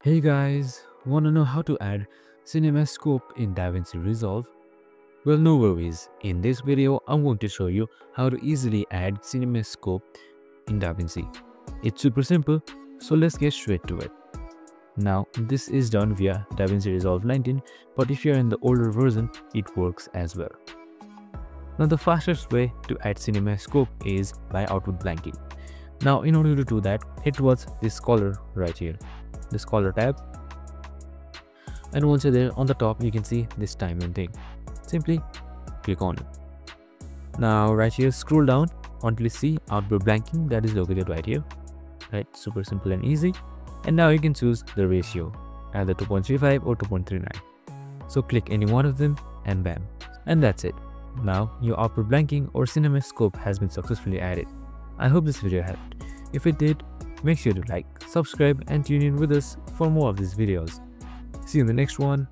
Hey guys, wanna know how to add Cinemascope in DaVinci Resolve? Well, no worries. In this video, I'm going to show you how to easily add Cinemascope in DaVinci. It's super simple, so let's get straight to it. Now, this is done via DaVinci Resolve 19, but if you're in the older version, it works as well. Now, the fastest way to add Cinemascope is by output blanking. Now, in order to do that, hit towards this color right here, this color tab, and once you're there, on the top you can see this timeline thing. Simply click on it. Now right here, scroll down until you see output blanking, that is located right here. Right, super simple and easy. And now you can choose the ratio, either 2.35 or 2.39. So click any one of them and bam, and that's it. Now your output blanking or Cinemascope has been successfully added. I hope this video helped. If it did, make sure to like, subscribe and tune in with us for more of these videos. See you in the next one.